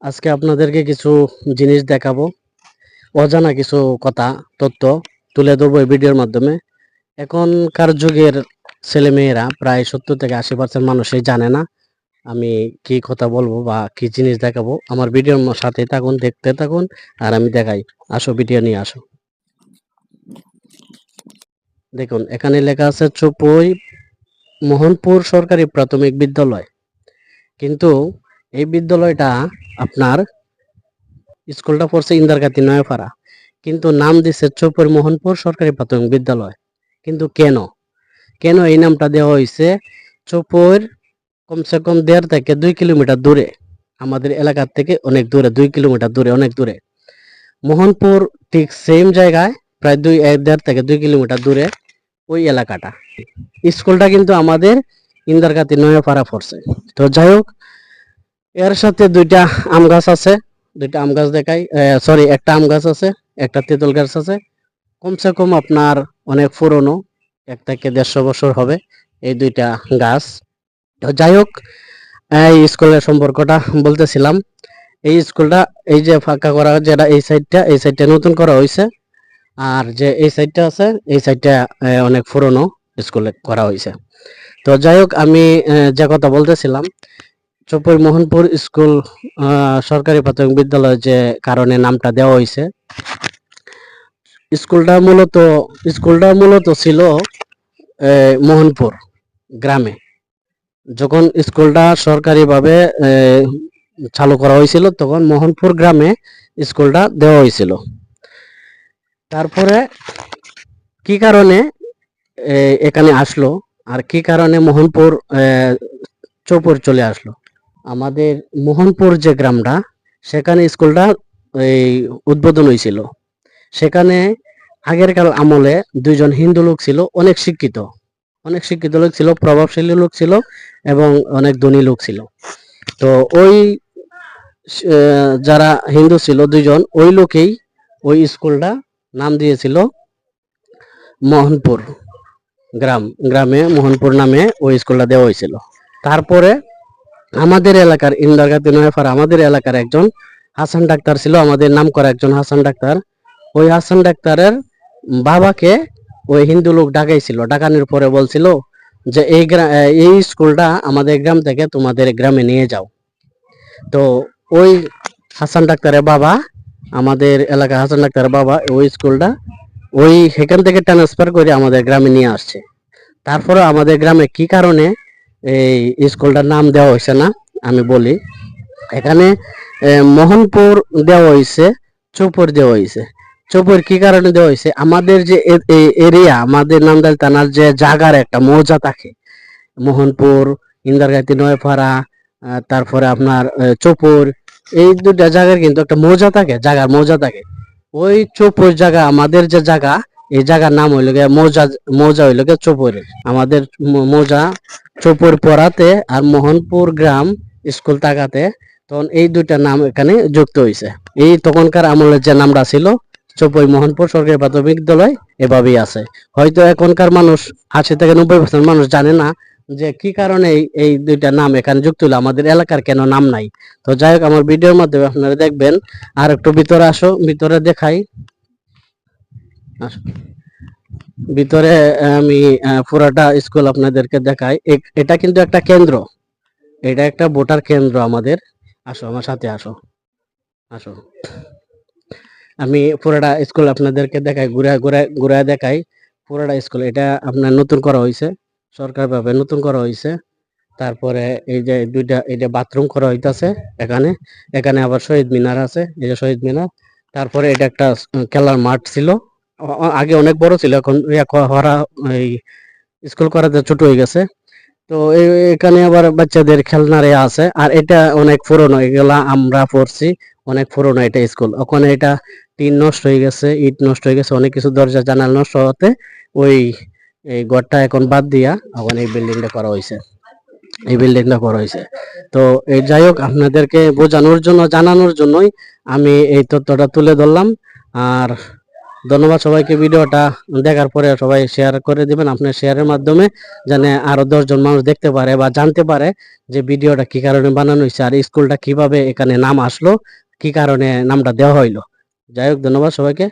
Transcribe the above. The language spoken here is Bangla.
আজকে আপনাদেরকে কিছু জিনিস দেখাবো। অজানা কিছু কথা, তথ্য তুলে ধরবো এই ভিডিওর মাধ্যমে। এখনকার যুগের ছেলেমেয়েরা প্রায় 70 থেকে 80% মানুষই জানে না আমি কি কথা বলবো বা কি জিনিস দেখাবো। আমার ভিডিওর সাথে থাকুন, দেখতে থাকুন আর আমি দেখাই। আসো, ভিডিও নিয়ে আসো। দেখুন, এখানে লেখা আছে চুপই মোহনপুর সরকারি প্রাথমিক বিদ্যালয়। কিন্তু এই বিদ্যালয়টা আপনার স্কুলটা পড়ছে ইন্দারগাতি নয়াপাড়া, কিন্তু নাম দিছে চৌপর মোহনপুর সরকারি প্রাথমিক বিদ্যালয়। কিন্তু কেন কেন এই নামটা দেওয়া হয়েছে? চৌপর কমসে কম 1.5 থেকে 2 কিলোমিটার দূরে, আমাদের এলাকার থেকে অনেক দূরে, 2 কিলোমিটার দূরে, অনেক দূরে। মোহনপুর ঠিক সেম জায়গায়, প্রায় 1.5 থেকে 2 কিলোমিটার দূরে ওই এলাকাটা। স্কুলটা কিন্তু আমাদের ইন্দারগাতি নয়াপাড়া পড়ছে। তো যাই হোক, এর সাথে দুইটা আম গাছ আছে, দুইটা আম গাছ দেখাই। সরি, একটা আম গাছ আছে, একটা তেঁতুল গাছ আছে। কমসে কম আপনার অনেক পুরনো, 1 থেকে 150 বছর হবে এই দুইটা গাছ। তো যাই হোক, এই স্কুলের সম্পর্কটা বলতেছিলাম। এই স্কুলটা, এই যে ফাঁকা করা, যেটা এই সাইডটা নতুন করা হয়েছে, আর যে এই সাইডটা আছে, এই সাইডটা অনেক পুরনো স্কুলে করা হয়েছে। তো যাই হোক, আমি যে কথা বলতেছিলাম, চৌপই মোহনপুর স্কুল সরকারি প্রাথমিক বিদ্যালয় যে কারণে নামটা দেওয়া হয়েছে, স্কুলটা মূলত ছিল মোহনপুর গ্রামে। যখন স্কুলটা সরকারিভাবে চালু করা হয়েছিল, তখন মোহনপুর গ্রামে স্কুলটা দেওয়া হয়েছিল। তারপরে কি কারণে এখানে আসলো, আর কি কারণে মোহনপুর চৌপর চলে আসলো? আমাদের মোহনপুর যে গ্রামটা, সেখানে স্কুলটা এই উদ্বোধন হয়েছিল। সেখানে আগেরকার আমলে দুইজন হিন্দু লোক ছিল, অনেক শিক্ষিত লোক ছিল, প্রভাবশালী লোক ছিল এবং অনেক ধনী লোক ছিল। তো ওই যারা হিন্দু ছিল দুইজন, ওই লোকেই ওই স্কুলটা নাম দিয়েছিল মোহনপুর। গ্রামে মোহনপুর নামে ওই স্কুলটা দেওয়া হয়েছিল। তারপরে আমাদের এলাকার ইন্দারগাতি নয়াপাড়া, আমাদের এলাকার একজন হাসান ডাক্তার ছিল, আমাদের নাম করা একজন হাসান ডাক্তার। ওই হাসান ডাক্তারের বাবাকে ওই হিন্দু লোক ডাকাইছিল, ডাকানোর পরে বলছিল যে এই স্কুলটা আমাদের গ্রাম থেকে তোমাদের গ্রামে নিয়ে যাও। তো ওই হাসান ডাক্তারের বাবা, আমাদের এলাকার হাসান ডাক্তারের বাবা ওই স্কুলটা ওই সেখান থেকে ট্রান্সফার করে আমাদের গ্রামে নিয়ে আসছে। তারপরে আমাদের গ্রামে কি কারণে এই স্কুলটার নাম দেওয়া হয়েছে না, আমি বলি। এখানে মোহনপুর দেওয়া হয়েছে, চৌপর দেওয়া হয়েছে। চৌপর কি কারণে দেওয়া হয়েছে? আমাদের যে এরিয়া, আমাদের নান্দাইল থানার যে জায়গার একটা মৌজা থাকে, মোহনপুর, ইন্দারগাতি নয়পাড়া, তারপরে আপনার চৌপর, এই দুটা জায়গার কিন্তু একটা মৌজা থাকে, জায়গার মৌজা থাকে। ওই চৌপর জায়গা, আমাদের যে জায়গা, এই জায়গার নাম হইল গিয়ে মৌজা। মৌজা হইল গিয়ে চৌপরে, আমাদের মৌজা চৌপর পড়াতে আর মোহনপুর গ্রাম স্কুল তাকাতে, তখন এই দুইটা নাম এখানে যুক্ত হয়েছে। এই তখনকার আমলের যে নামটা ছিল চৌপই মোহনপুর সরকারি প্রাথমিক বিদ্যালয়, এভাবেই আছে। হয়তো এখনকার মানুষ 80 থেকে 90% মানুষ জানে না যে কি কারণে এই দুইটা নাম এখানে যুক্ত হলো, আমাদের এলাকার কেন নাম নাই। তো যাই হোক, আমার ভিডিওর মাধ্যমে আপনারা দেখবেন। আর একটু ভিতরে আসো, ভিতরে দেখাই। আসো ভিতরে, আমি পুরাটা স্কুল আপনাদেরকে দেখাই। এটা কিন্তু একটা কেন্দ্র, এটা একটা ভোটার কেন্দ্র আমাদের। আসো আমার সাথে, আসো আসো, আমি পুরাটা স্কুল আপনাদেরকে দেখাই, ঘুরে দেখাই। পুরাটা স্কুল এটা আপনার নতুন করা হয়েছে, সরকারভাবে নতুন করা হয়েছে। তারপরে এই যে এই যে বাথরুম করা হইতাছে এখানে। এখানে আবার শহীদ মিনার আছে, এই যে শহীদ মিনার। তারপরে এটা একটা খেলার মাঠ ছিল, আগে অনেক বড় ছিল, এখন এই স্কুল করাতে ছোট হয়ে গেছে। তো এখানে আবার বাচ্চাদের খেলনার আছে। আর এটা অনেক পুরনো, এগুলা আমরা পড়ছি, অনেক পুরনো এটা স্কুল। ওখানে এটা টিন নষ্ট হয়ে গেছে, ইট নষ্ট হয়ে গেছে, অনেক কিছু, দরজা জানালা নষ্ট হতে ওই এই ঘরটা এখন বাদ দিয়া ওখানে এই বিল্ডিংটা করা হয়েছে, তো এই যাই হোক, আপনাদেরকে বোঝানোর জন্য, জানানোর জন্যই আমি এই তথ্যটা তুলে ধরলাম। আর ধন্যবাদ সবাইকে। ভিডিওটা দেখার পরে সবাই শেয়ার করে দিবেন আপনার শেয়ারের মাধ্যমে, যেন আরো 10 জন মানুষ দেখতে পারে বা জানতে পারে যে ভিডিওটা কি কারণে বানানো হয়েছে আর স্কুলটা কিভাবে এখানে নাম আসলো, কি কারণে নামটা দেওয়া হইলো। যাই হোক, ধন্যবাদ সবাইকে।